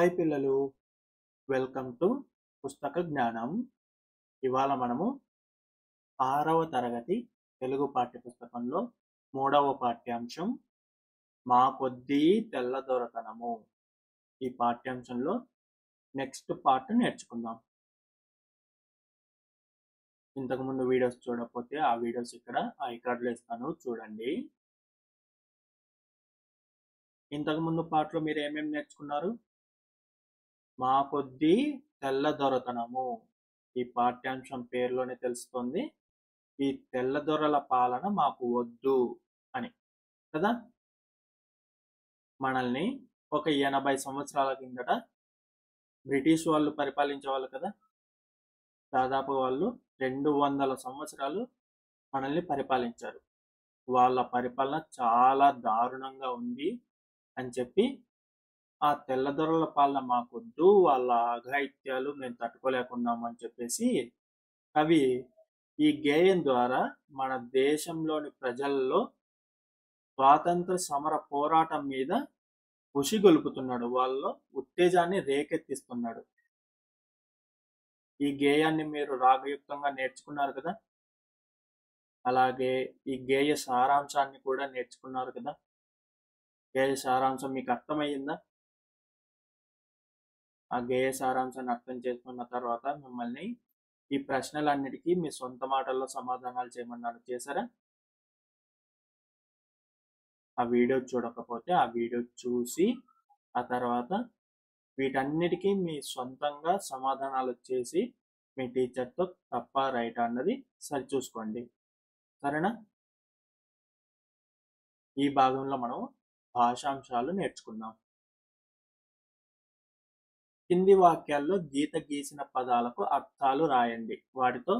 Hi పిల్లలు, welcome to పుస్తక జ్ఞానం. ఇవాళ మనము 6వ తరగతి తెలుగు పాఠ్యపుస్తకంలో 3వ పాఠ్యాంశం మా కొద్దీ తెల్లదొరతనము ఈ పాఠ్యాంశంలో నెక్స్ట్ పార్ట్ నేర్చుకుందాం. ఇంతకుముందు వీడియోస్ చూడకపోతే ఆ వీడియోస్ ఇక్కడ ఐకార్డులో ఇస్తాను, చూడండి. ఇంతకుముందు పార్ట్లో మీరు ఏమేమి నేర్చుకున్నారు? మా కొద్దీ తెల్లదొరతనము ఈ పాఠ్యాంశం పేరులోనే తెలుస్తుంది. ఈ తెల్లదొరల పాలన మాకు వద్దు అని కదా. మనల్ని ఒక 80 సంవత్సరాల కిందట బ్రిటిష్ వాళ్ళు పరిపాలించేవాళ్ళు కదా. దాదాపు వాళ్ళు 200 సంవత్సరాలు మనల్ని పరిపాలించారు. వాళ్ళ పరిపాలన చాలా దారుణంగా ఉంది అని చెప్పి ఆ తెల్లదొరల పాలన మాకొద్దు, వాళ్ళ అఘాయిత్యాలు మేము తట్టుకోలేకున్నాము అని చెప్పేసి కవి ఈ గేయం ద్వారా మన దేశంలోని ప్రజల్లో స్వాతంత్ర సమర పోరాటం మీద ఉసిగొలుపుతున్నాడు, వాళ్ళలో ఉత్తేజాన్ని రేకెత్తిస్తున్నాడు. ఈ గేయాన్ని మీరు రాగయుక్తంగా నేర్చుకున్నారు కదా, అలాగే ఈ గేయ సారాంశాన్ని కూడా నేర్చుకున్నారు కదా. గేయ సారాంశం మీకు అర్థమయ్యిందా? ఆ గేయ సారాంశాన్ని అర్థం చేసుకున్న తర్వాత మిమ్మల్ని ఈ ప్రశ్నలన్నిటికీ మీ సొంత మాటల్లో సమాధానాలు చేయమన్నాను, చేశారా? ఆ వీడియో చూడకపోతే ఆ వీడియో చూసి ఆ తర్వాత వీటన్నిటికీ మీ సొంతంగా సమాధానాలు చేసి మీ టీచర్తో తప్ప రైట్ అన్నది సరిచూసుకోండి, సరేనా? ఈ భాగంలో మనం భాషాంశాలు నేర్చుకుందాం. కింది వాక్యాల్లో గీత గీసిన పదాలకు అర్థాలు రాయండి, వాటితో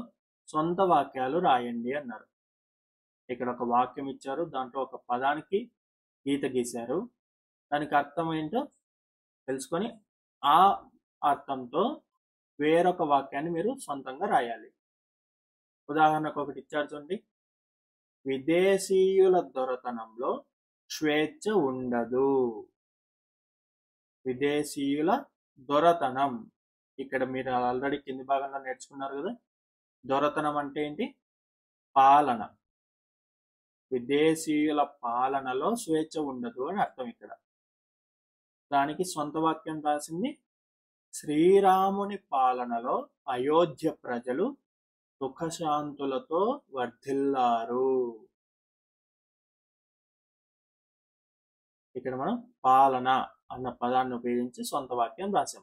సొంత వాక్యాలు రాయండి అన్నారు. ఇక్కడ ఒక వాక్యం ఇచ్చారు, దాంట్లో ఒక పదానికి గీత గీశారు. దానికి అర్థం ఏంటో తెలుసుకొని ఆ అర్థంతో వేరొక వాక్యాన్ని మీరు సొంతంగా రాయాలి. ఉదాహరణకు ఒకటి ఇచ్చారు చూడండి, విదేశీయుల దొరతనంలో స్వేచ్ఛ ఉండదు. విదేశీయుల దొరతనం, ఇక్కడ మీరు ఆల్రెడీ కింది భాగంలో నేర్చుకున్నారు కదా. దొరతనం అంటే ఏంటి? పాలన. విదేశీయుల పాలనలో స్వేచ్ఛ ఉండదు అని అర్థం. ఇక్కడ దానికి సొంత వాక్యం రాసింది, శ్రీరాముని పాలనలో అయోధ్య ప్రజలు సుఖశాంతులతో వర్ధిల్లారు. ఇక్కడ మనం పాలన అన్న పదాన్ని ఉపయోగించి సొంత వాక్యం రాసాం.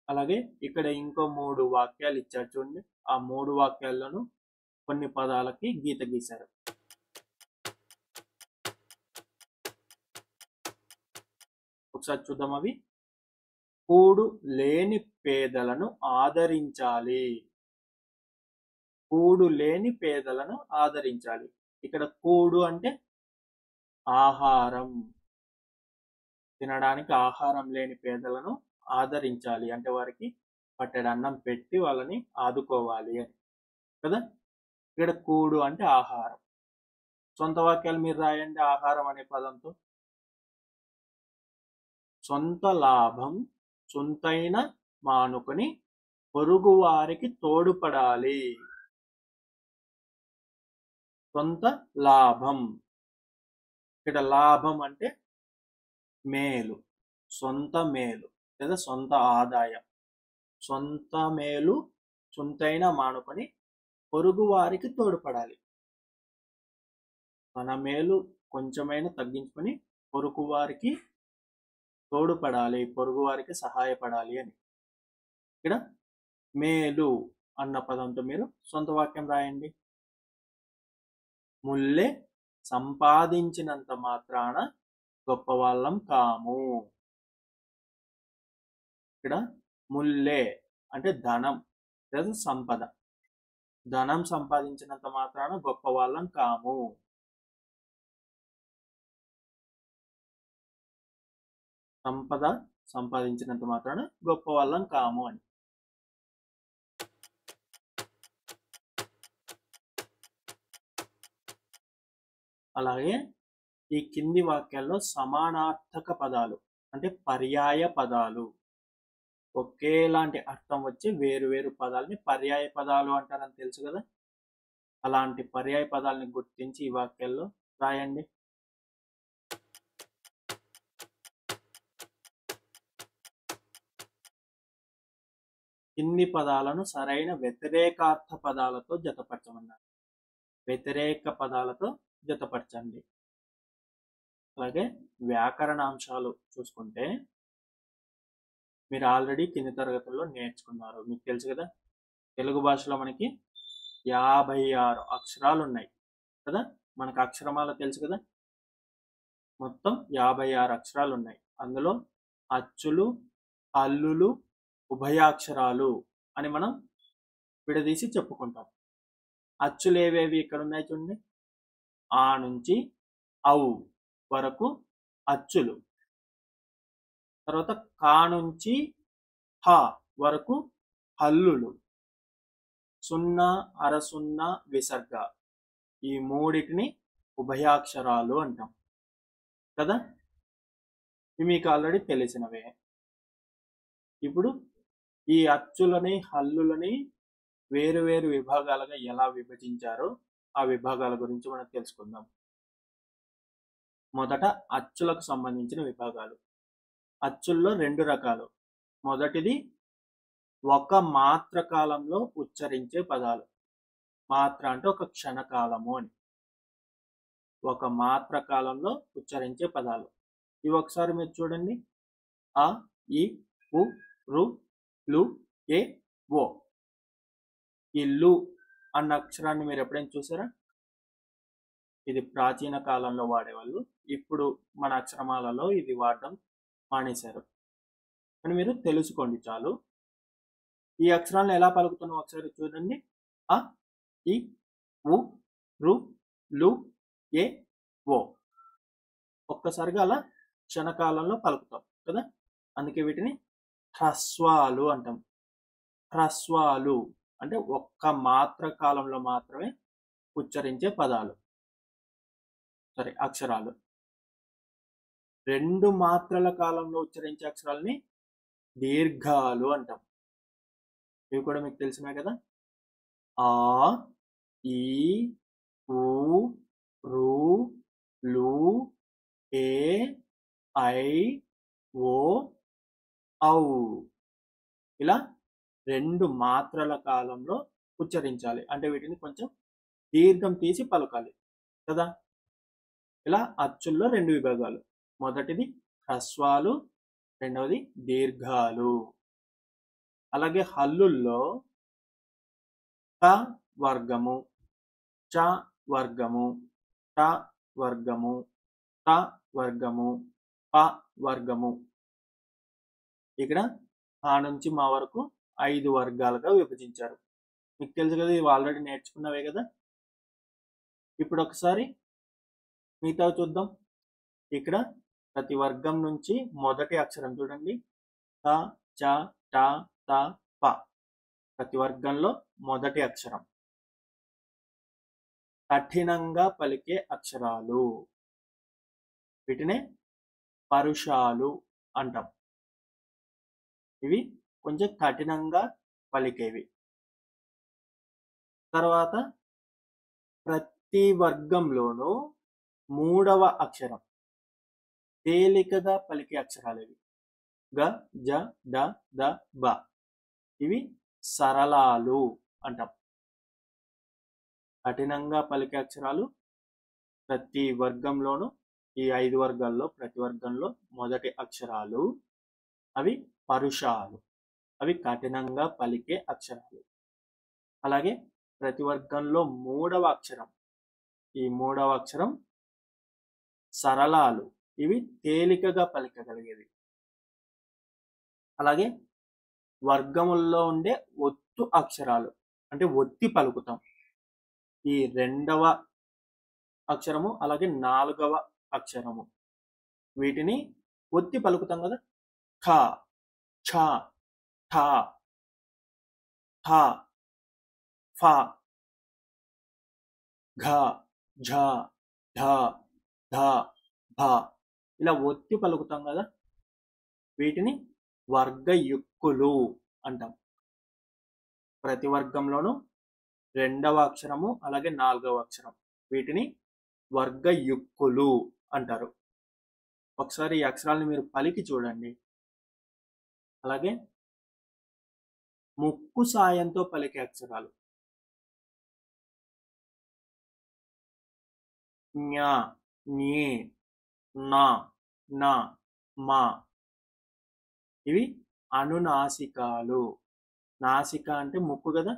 అలాగే ఇక్కడ ఇంకో 3 వాక్యాలు ఇచ్చారు చూడండి, ఆ 3 వాక్యాల్లోనూ కొన్ని పదాలకి గీత గీశారు. ఒకసారి చూద్దాం అవి. కూడు లేని పేదలను ఆదరించాలి. కూడు లేని పేదలను ఆదరించాలి. ఇక్కడ కూడు అంటే ఆహారం, తినడానికి ఆహారం లేని పేదలను ఆదరించాలి అంటే వారికి పట్టెడు అన్నం పెట్టి వాళ్ళని ఆదుకోవాలి అని కదా. ఇక్కడ కూడు అంటే ఆహారం. సొంత వాక్యాలు మీరు రాయండి ఆహారం అనే పదంతో. సొంత లాభం సొంతైన మానుకొని పొరుగు వారికి తోడుపడాలి. సొంత లాభం, ఇక్కడ లాభం అంటే మేలు, సొంత మేలు లేదా సొంత ఆదాయం. సొంత మేలు సొంతైన మానుకొని పొరుగు వారికి తోడ్పడాలి. మన మేలు కొంచెమైనా తగ్గించుకొని పొరుగు వారికి తోడ్పడాలి, పొరుగు వారికి సహాయపడాలి అని. ఇక్కడ మేలు అన్న పదంతో మీరు సొంత వాక్యం రాయండి. ముల్లె సంపాదించినంత మాత్రాన గొప్పవాళ్ళం కాము. ఇక్కడ ముల్లె అంటే ధనం లేదా సంపద. ధనం సంపాదించినంత మాత్రాన గొప్పవాళ్ళం కాము. సంపద సంపాదించినంత మాత్రాన గొప్పవాళ్ళం కాము అని. అలాగే ఈ కింది వాక్యాల్లో సమానార్థక పదాలు అంటే పర్యాయ పదాలు. ఒకేలాంటి అర్థం వచ్చి వేరు వేరు పదాలని పర్యాయ పదాలు అంటారని తెలుసు కదా. అలాంటి పర్యాయ పదాలని గుర్తించి ఈ వాక్యాల్లో రాయండి. కింది పదాలను సరైన వ్యతిరేకార్థ పదాలతో జతపరచమన్నారు. వ్యతిరేక పదాలతో జతపరచండి. అలాగే వ్యాకరణాంశాలు చూసుకుంటే మీరు ఆల్రెడీ కింది తరగతుల్లో నేర్చుకున్నారు. మీకు తెలుసు కదా, తెలుగు భాషలో మనకి 56 అక్షరాలు ఉన్నాయి కదా. మనకు అక్షరమాల తెలుసు కదా. మొత్తం 56 అక్షరాలు ఉన్నాయి. అందులో అచ్చులు, హల్లులు, ఉభయాక్షరాలు అని మనం విడదీసి చెప్పుకుంటాం. అచ్చులు ఏవేవి ఇక్కడ ఉన్నాయి చూడండి. ఆ నుంచి ఔ వరకు అచ్చులు. తర్వాత కా నుంచి హ వరకు హల్లులు. సున్నా, అరసున్నా, విసర్గ ఈ మూడిటిని ఉభయాక్షరాలు అంటాం కదా. ఇవి మీకు ఆల్రెడీ తెలిసినవే. ఇప్పుడు ఈ అచ్చులని హల్లులని వేరు వేరు విభాగాలుగా ఎలా విభజించారో ఆ విభాగాల గురించి మనం తెలుసుకుందాం. మొదట అచ్చులకు సంబంధించిన విభాగాలు. అచ్చుల్లో 2 రకాలు. మొదటిది ఒక మాత్ర కాలంలో ఉచ్చరించే పదాలు. మాత్ర అంటే ఒక క్షణకాలము అని. ఒక మాత్ర కాలంలో ఉచ్చరించే పదాలు. ఇవి ఒకసారి మీరు చూడండి. అ, ఇ, ఉ, రు, లు, ఏ, ఓ. ఈ లు అన్న అక్షరాన్ని మీరు ఎప్పుడైనా చూసారా? ఇది ప్రాచీన కాలంలో వాడేవాళ్ళు. ఇప్పుడు మన అక్షరమాలలో ఇది వాడడం మానేశారు అని మీరు తెలుసుకోండి చాలు. ఈ అక్షరాలను ఎలా పలుకుతున్నాం ఒకసారి చూడండి. అ, ఇ, ఉ, రు, లు, ఏ, ఓ. ఒక్కసారిగా అలా క్షణకాలంలో పలుకుతాం కదా. అందుకే వీటిని హ్రస్వాలు అంటాం. హ్రస్వాలు అంటే ఒక్క మాత్ర కాలంలో మాత్రమే ఉచ్చరించే పదాలు, సరే అక్షరాలు. 2 మాత్రల కాలంలో ఉచ్చరించే అక్షరాలని దీర్ఘాలు అంటాం. ఇవి కూడా మీకు తెలిసినవే కదా. ఆ, ఈ, ఊ, రు, లు, ఏ, ఐ, ఓ, ఔ. ఇలా 2 మాత్రల కాలంలో ఉచ్చరించాలి. అంటే వీటిని కొంచెం దీర్ఘం తీసి పలకాలి కదా. ఇలా అచ్చుల్లో 2 విభాగాలు. మొదటిది హ్రస్వాలు, రెండవది దీర్ఘాలు. అలాగే హల్లుల్లో క వర్గము, చ వర్గము, ట వర్గము, త వర్గము, ప వర్గము. ఇక్కడ ఆ నుంచి మా వరకు 5 వర్గాలుగా విభజించారు. మీకు తెలుసు కదా, ఇవి ఆల్రెడీ నేర్చుకున్నవే కదా. ఇప్పుడు ఒకసారి మిగతా చూద్దాం. ఇక్కడ ప్రతి వర్గం నుంచి మొదటి అక్షరం చూడండి. త, చ, ట, త, ప. ప్రతి వర్గంలో మొదటి అక్షరం. కఠినంగా పలికే అక్షరాలు, వీటినే పరుషాలు అంటాం. ఇవి కొంచెం కఠినంగా పలికేవి. తర్వాత ప్రతి వర్గంలోనూ 3వ అక్షరం తేలికగా పలికే అక్షరాలు ఇవి. గ, జ, డ, ద, బ. ఇవి సరళాలు అంటాం. కఠినంగా పలికే అక్షరాలు ప్రతి వర్గంలోనూ, ఈ 5 వర్గాల్లో ప్రతి వర్గంలో మొదటి అక్షరాలు అవి పరుషాలు, అవి కఠినంగా పలికే అక్షరాలు. అలాగే ప్రతి వర్గంలో 3వ అక్షరం, ఈ 3వ అక్షరం సరళాలు, ఇవి తేలికగా పలికగలిగేవి. అలాగే వర్గముల్లో ఉండే ఒత్తు అక్షరాలు అంటే ఒత్తి పలుకుతాం. ఈ 2వ అక్షరము అలాగే 4వ అక్షరము, వీటిని ఒత్తి పలుకుతాం కదా. ఖ, ఛ, ఠ, థ, ఫ, ఘ, ఝ, ఢ, ధ, భ. ఇలా ఒత్తి పలుకుతాం కదా. వీటిని వర్గయుక్కులు అంటాం. ప్రతి వర్గంలోనూ 2వ అక్షరము అలాగే 4వ అక్షరం, వీటిని వర్గయుక్కులు అంటారు. ఒకసారి ఈ అక్షరాలను మీరు పలికి చూడండి. అలాగే ముక్కు సాయంతో పలికే అక్షరాలు ఞ, ఞే, న, న, మ. ఇవి అనునాసికాలు. నాసిక అంటే ముక్కు కదా,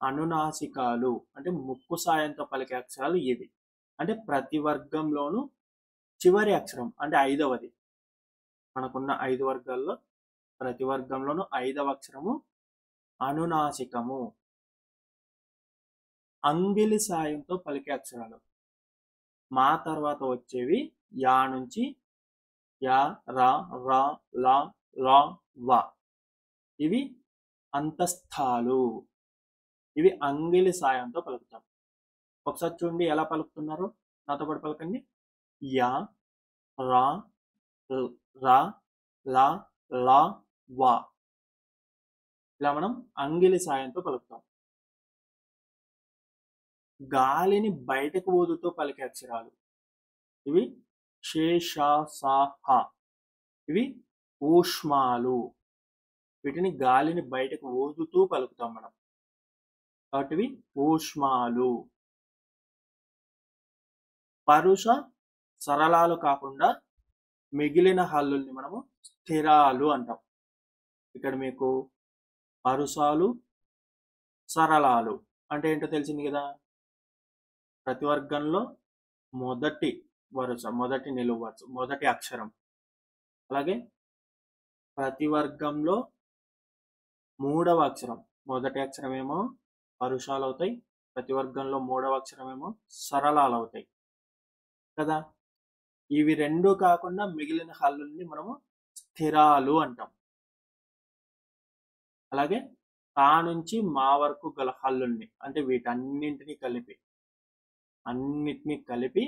అనునాసికాలు అంటే ముక్కు సాయంతో పలికే అక్షరాలు ఇవి. అంటే ప్రతి వర్గంలోనూ చివరి అక్షరం అంటే 5వది. మనకున్న 5 వర్గాల్లో ప్రతి వర్గంలోనూ 5వ అక్షరము అనునాసికము. అంగిలి సాయంతో పలికే అక్షరాలు మా తర్వాత వచ్చేవి యా నుంచి యా, రా, రా, లా, లా, వా. ఇవి అంతస్థాలు. ఇవి అంగిలి సాయంతో పలుకుతాం. ఒకసారి చూడండి ఎలా పలుకుతున్నారో, నాతో పాటు పలకండి. యా, రా, రా, లా, లా, వా. ఇలా మనం అంగిలి సాయంతో పలుకుతాం. గాలిని బయటకు ఊదుతూ పలికే అక్షరాలు ఇవి శేష, సాహ. ఇవి ఊష్మాలు. వీటిని గాలిని బయటకు ఊదుతూ పలుకుతాం మనం, కాబట్టి ఇవి ఊష్మాలు. పరుష సరళాలు కాకుండా మిగిలిన హల్లుల్ని మనము స్థిరాలు అంటాం. ఇక్కడ మీకు పరుషాలు, సరళాలు అంటే ఏంటో తెలిసింది కదా. ప్రతి వర్గంలో మొదటి వరుస, మొదటి నిలువు వరుస, మొదటి అక్షరం. అలాగే ప్రతి వర్గంలో 3వ అక్షరం, మొదటి అక్షరం ఏమో పరుషాలు అవుతాయి, ప్రతి వర్గంలో 3వ అక్షరం ఏమో సరళాలు అవుతాయి కదా. ఇవి 2 కాకుండా మిగిలిన హల్లుల్ని మనము స్థిరాలు అంటాం. అలాగే తా నుంచి మా వరకు గల హల్లుల్ని అంటే వీటన్నింటినీ కలిపి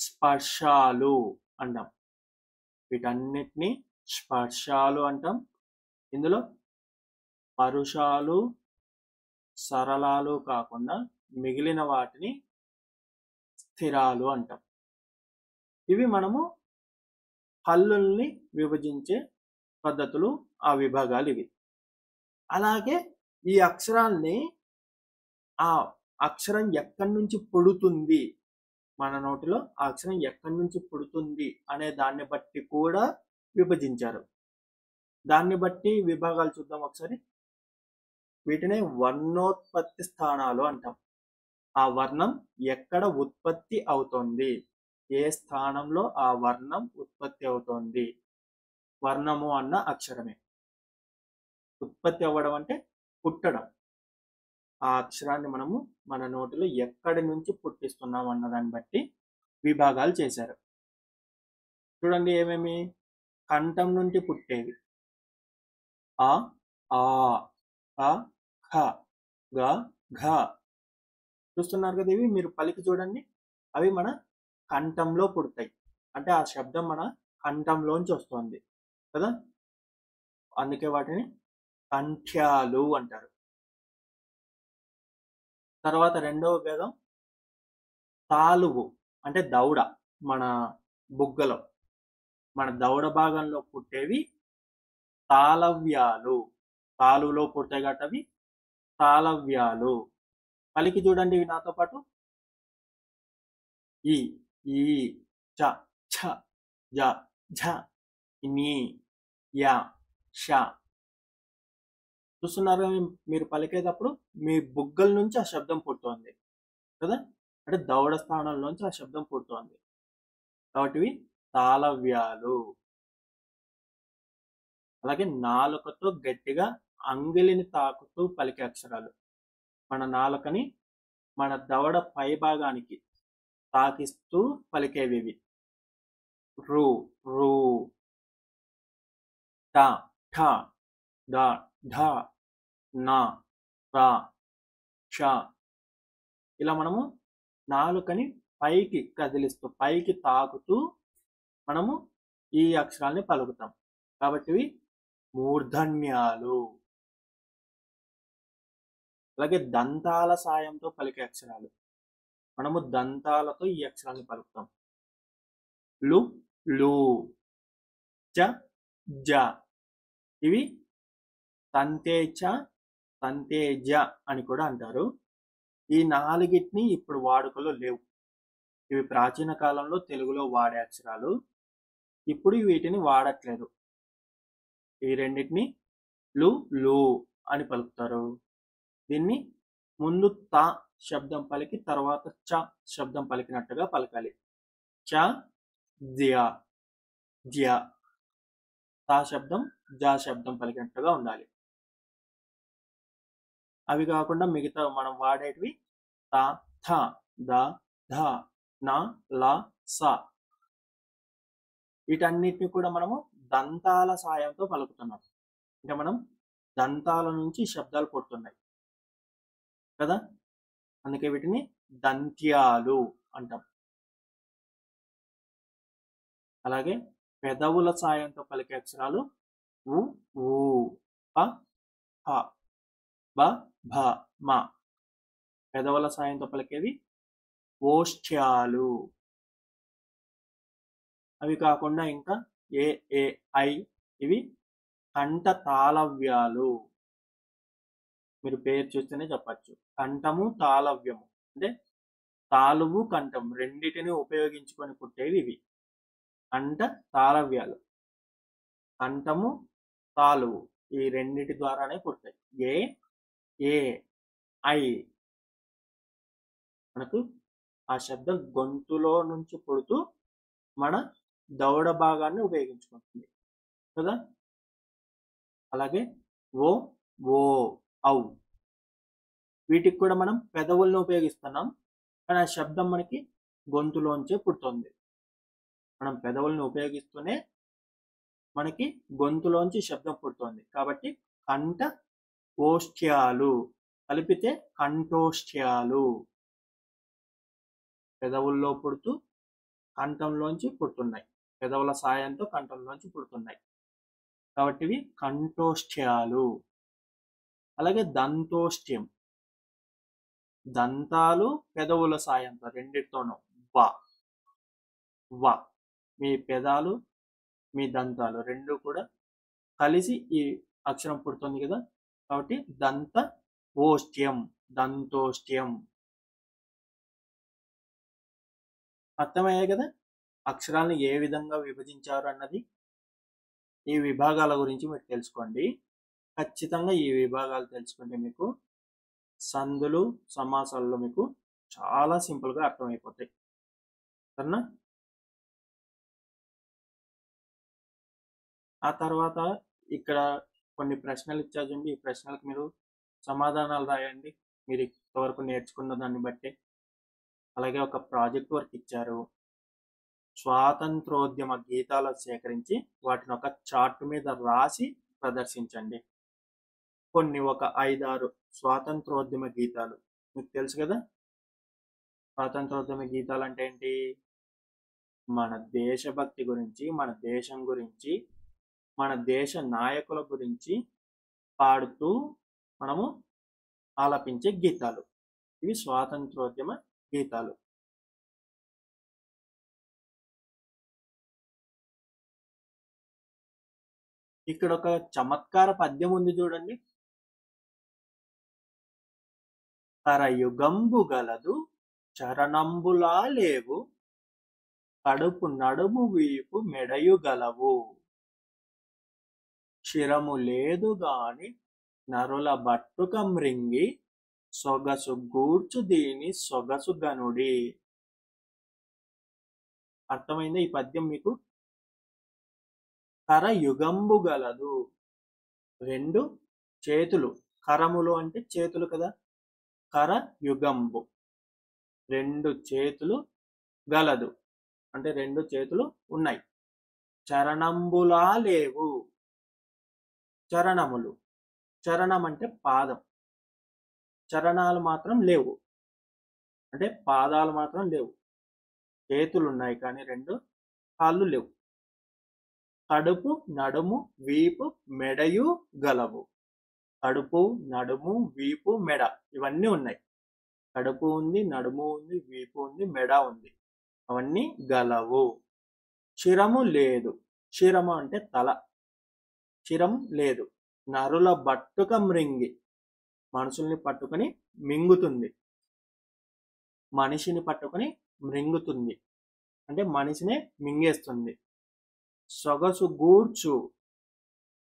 స్పర్శాలు అంటాం. వీటన్నిటిని స్పర్శాలు అంటాం. ఇందులో పరుషాలు, సరళాలు కాకుండా మిగిలిన వాటిని స్థిరాలు అంటాం. ఇవి మనము హల్లుల్ని విభజించే పద్ధతులు, ఆ విభాగాలు ఇవి. అలాగే ఈ అక్షరాల్ని ఆ అక్షరం ఎక్కడి నుంచి పుడుతుంది, మన నోటిలో ఆ అక్షరం ఎక్కడి నుంచి పుడుతుంది అనే దాన్ని బట్టి కూడా విభజించారు. దాన్ని బట్టి విభాగాలు చూద్దాం ఒకసారి. వీటినే వర్ణోత్పత్తి స్థానాలు అంటాం. ఆ వర్ణం ఎక్కడ ఉత్పత్తి అవుతోంది, ఏ స్థానంలో ఆ వర్ణం ఉత్పత్తి అవుతోంది. వర్ణము అన్న అక్షరమే. ఉత్పత్తి అవ్వడం అంటే పుట్టడం. ఆ అక్షరాన్ని మనము మన నోటిలో ఎక్కడి నుంచి పుట్టిస్తున్నాం అన్న దాన్ని బట్టి విభాగాలు చేశారు. చూడండి ఏమేమి. కంఠం నుండి పుట్టేవి ఆ, ఆ, క, ఖ, గ, ఘ. చూస్తున్నారు కదా, ఇవి మీరు పలికి చూడండి. అవి మన కంఠంలో పుడతాయి. అంటే ఆ శబ్దం మన కంఠంలోంచి వస్తుంది కదా, అందుకే వాటిని కంఠ్యాలు అంటారు. తర్వాత 2వ భేదం తాలువు అంటే దవడ. మన బుగ్గలో, మన దవడ భాగంలో పుట్టేవి తాళవ్యాలు. తాలులో పుట్టాయి కాబట్టి అవి తాళవ్యాలు. పలికి చూడండి ఇవి నాతో పాటు. ఈ, ఈ, చ, ఛ, జ, ఝ, ని, యా, ష. చూస్తున్నారు మీరు పలికేటప్పుడు మీ బుగ్గల నుంచి ఆ శబ్దం పుడుతోంది కదా, అంటే దవడ స్థానంలోంచి ఆ శబ్దం పుడుతోంది. కాబట్టి ఇవి తాళవ్యాలు. అలాగే నాలుకతో గట్టిగా అంగిలిని తాకుతూ పలికే అక్షరాలు. మన నాలుకని మన దవడ పై భాగానికి తాకిస్తూ పలికేవి ఇవి. రు, రు, ట, ఠ, డ, ఢ, న, ర, ష. ఇలా మనము నాలుకని పైకి కదిలిస్తూ, పైకి తాకుతూ మనము ఈ అక్షరాల్ని పలుకుతాం. కాబట్టి ఇవి మూర్ధన్యాలు. అలాగే దంతాల సాయంతో పలికే అక్షరాలు. మనము దంతాలతో ఈ అక్షరాన్ని పలుకుతాం. లు, లు, జ, జ. ఇవి తంతేచ, తంతేజ అని కూడా అంటారు. ఈ నాలుగిటిని ఇప్పుడు వాడుకలో లేవు. ఇవి ప్రాచీన కాలంలో తెలుగులో వాడే అక్షరాలు. ఇప్పుడు వీటిని వాడట్లేదు. ఈ రెండింటిని లు, లు అని పలుకుతారు. దీన్ని ముందు త శబ్దం పలికి తర్వాత చ శబ్దం పలికినట్టుగా పలకాలి. చ, జ్య, జ్య. తా శబ్దం జ శబ్దం పలికినట్టుగా ఉండాలి. అవి కాకుండా మిగతా మనం వాడేటివి త, థ, ద, ధ, న, ల, స. వీటన్నిటిని కూడా మనము దంతాల సాయంతో పలుకుతున్నాం. అంటే మనం దంతాల నుంచి శబ్దాలు పుడుతున్నాయి కదా, అందుకే వీటిని దంత్యాలు అంటాం. అలాగే పెదవుల సాయంతో పలికే అక్షరాలు ఉ, ఊ, ప, ఫ, బ, భ, మ. పెదవుల సాయంతో పలికేవి ఓష్ఠ్యాలు. అవి కాకుండా ఇంకా ఏ, ఏ, ఐ ఇవి కంఠ తాళవ్యాలు. మీరు పేరు చూస్తేనే చెప్పచ్చు. కంఠము తాళవ్యము అంటే తాలువు కంఠం రెండిటిని ఉపయోగించుకొని పుట్టేవి ఇవి కంఠ తాళవ్యాలు. కంఠము తాలువు ఈ రెండిటి ద్వారానే పుడతాయి. ఏ, ఏ, ఐ. మనకు ఆ శబ్దం గొంతులో నుంచి పుడుతూ మన దవడ భాగాన్ని ఉపయోగించుకుంటుంది కదా. అలాగే ఓ, ఓ, ఔ. వీటికి కూడా మనం పెదవులను ఉపయోగిస్తున్నాం, కానీ ఆ శబ్దం మనకి గొంతులోంచే పుడుతుంది. మనం పెదవులను ఉపయోగిస్తూనే మనకి గొంతులోంచి శబ్దం పుడుతుంది. కాబట్టి కంఠ ఓష్ఠ్యాలు కలిపితే కంఠోష్ఠ్యాలు. పెదవుల్లో పుడుతూ కంఠంలోంచి పుడుతున్నాయి. పెదవుల సాయంతో కంఠంలోంచి పుడుతున్నాయి కాబట్టి ఇవి కంఠోష్ఠ్యాలు. అలాగే దంతోష్ఠ్యం. దంతాలు పెదవుల సాయంతో రెండిటితోనూ వ, వ. మీ పెదాలు మీ దంతాలు రెండు కూడా కలిసి ఈ అక్షరం పుడుతుంది కదా, కాబట్టి దంత ఓష్ఠ్యం, దంతోష్ఠ్యం. అర్థమయ్యాయి కదా అక్షరాలను ఏ విధంగా విభజించారు అన్నది. ఈ విభాగాల గురించి మీరు తెలుసుకోండి. ఖచ్చితంగా ఈ విభాగాలు తెలుసుకుంటే మీకు సందులు సమాసాలలో మీకు చాలా సింపుల్గా అర్థమైపోతాయి. సరేనా? ఆ తర్వాత ఇక్కడ కొన్ని ప్రశ్నలు ఇచ్చా చూడండి. ఈ ప్రశ్నలకు మీరు సమాధానాలు రాయండి మీరు ఇంతవరకు నేర్చుకున్న దాన్ని బట్టి. అలాగే ఒక ప్రాజెక్ట్ వర్క్ ఇచ్చారు. స్వాతంత్రోద్యమ గీతాలను సేకరించి వాటిని ఒక చార్ట్ మీద రాసి ప్రదర్శించండి. కొన్ని ఒక 5-6 స్వాతంత్రోద్యమ గీతాలు మీకు తెలుసు కదా. స్వాతంత్రోద్యమ గీతాలు అంటే ఏంటి? మన దేశభక్తి గురించి, మన దేశం గురించి, మన దేశ నాయకుల గురించి పాడుతూ మనము ఆలపించే గీతాలు. ఇవి స్వాతంత్రోద్యమ గీతాలు. ఇక్కడ ఒక చమత్కార పద్యం ఉంది చూడండి. కరయుగంబు గలదు చరణంబులా లేవు, కడుపు నడుము వీపు మెడయు గలవు, శిరము లేదు గాని నరుల బట్టుక మృంగి, సొగసు గూర్చు దీని సొగసు గనుడి. అర్థమైందా ఈ పద్యం మీకు? కరయుగంబు గలదు, రెండు చేతులు, కరములు అంటే చేతులు కదా, కరయుగంబు రెండు చేతులు, గలదు అంటే రెండు చేతులు ఉన్నాయి, చరణంబులా లేవు, చరణములు, చరణం అంటే పాదం, చరణాలు మాత్రం లేవు అంటే పాదాలు మాత్రం లేవు. చేతులు ఉన్నాయి కానీ రెండు కాళ్ళు లేవు. కడుపు నడుము వీపు మెడయు గలవు. కడుపు నడుము వీపు మెడ ఇవన్నీ ఉన్నాయి. కడుపు ఉంది, నడుము ఉంది, వీపు ఉంది, మెడ ఉంది, అవన్నీ గలవు. శిరము లేదు. శిరము అంటే తల. శిరం లేదు. నరుల బట్టుక మృంగి మనుషుల్ని పట్టుకొని మింగుతుంది. మనిషిని పట్టుకొని మృంగుతుంది అంటే మనిషినే మింగేస్తుంది. సొగసు గూర్చు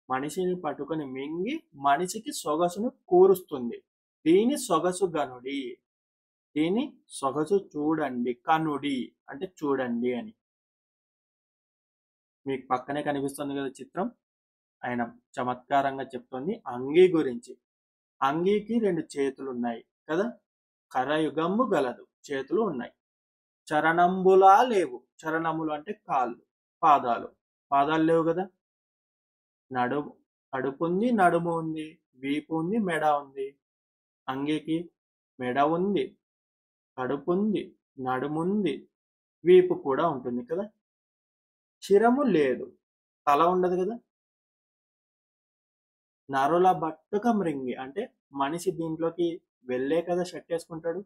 మనిషిని పట్టుకొని మింగి మనిషికి సొగసును కూరుస్తుంది. దీని సొగసు గనుడి. దీని సొగసు చూడండి. కనుడి అంటే చూడండి అని. మీకు పక్కనే కనిపిస్తుంది కదా చిత్రం. ఆయన చమత్కారంగా చెప్తుంది అంగీ గురించి. అంగీకి 2 చేతులు ఉన్నాయి కదా. కరయుగంబు గలదు. చేతులు ఉన్నాయి. చరణంబులా లేవు. చరణములు అంటే కాళ్ళు, పాదాలు. పాదాలు లేవు కదా. నడుము కడుపు ఉంది, నడుము ఉంది, వీపు ఉంది, మెడ ఉంది. అంగీకి మెడ ఉంది, కడుపు ఉంది, నడుముంది, వీపు కూడా ఉంటుంది కదా. శిరము లేదు. తల ఉండదు కదా. నరుల బట్టుక మృంగి అంటే మనిషి దీంట్లోకి వెళ్ళే కదా షర్ట్ వేసుకుంటాడు.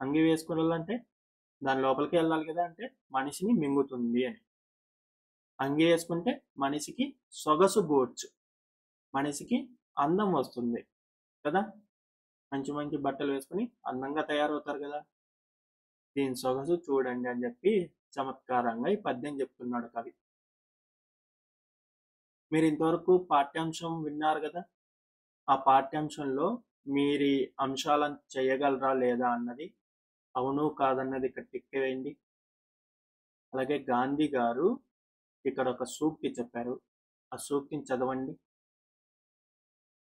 అంగి వేసుకున్నాలంటే దాని లోపలికి వెళ్ళాలి కదా. అంటే మనిషిని మింగుతుంది అని. అంగి వేసుకుంటే మనిషికి సొగసు గూర్చు, మనిషికి అందం వస్తుంది కదా. మంచి మంచి బట్టలు వేసుకుని అందంగా తయారవుతారు కదా. దీని సొగసు చూడండి అని చెప్పి చమత్కారంగా ఈ పద్యం చెప్తున్నాడు కవి. మీరు ఇంతవరకు పాఠ్యాంశం విన్నారు కదా. ఆ పాఠ్యాంశంలో మీరు ఈ అంశాలను చేయగలరా లేదా అన్నది అవును కాదన్నది ఇక్కడ టిక్ వేయండి. అలాగే గాంధీ గారు ఇక్కడ ఒక సూక్తి చెప్పారు. ఆ సూక్తిని చదవండి.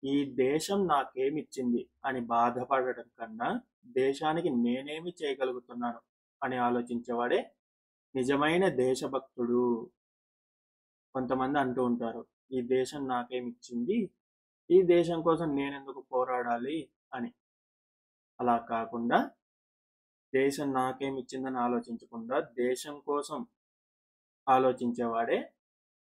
ఈ దేశం నాకేమిచ్చింది అని బాధపడటం కన్నా దేశానికి నేనేమి చేయగలుగుతున్నాను అని ఆలోచించేవాడే నిజమైన దేశభక్తుడు. కొంతమంది అంటూ ఉంటారు ఈ దేశం నాకేమిచ్చింది, ఈ దేశం కోసం నేనెందుకు పోరాడాలి అని. అలా కాకుండా దేశం నాకేమిచ్చిందని ఆలోచించకుండా దేశం కోసం ఆలోచించేవాడే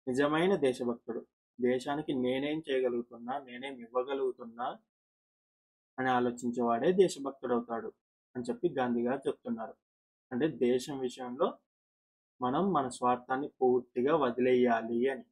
నిజమైన దేశభక్తుడు. దేశానికి నేనేం చేయగలుగుతున్నా, నేనేం ఇవ్వగలుగుతున్నా అని ఆలోచించేవాడే దేశభక్తుడు అవుతాడు అని చెప్పి గాంధీ గారు చెప్తున్నారు. అంటే దేశం విషయంలో మనం మన స్వార్థాన్ని పూర్తిగా వదిలేయాలి అని.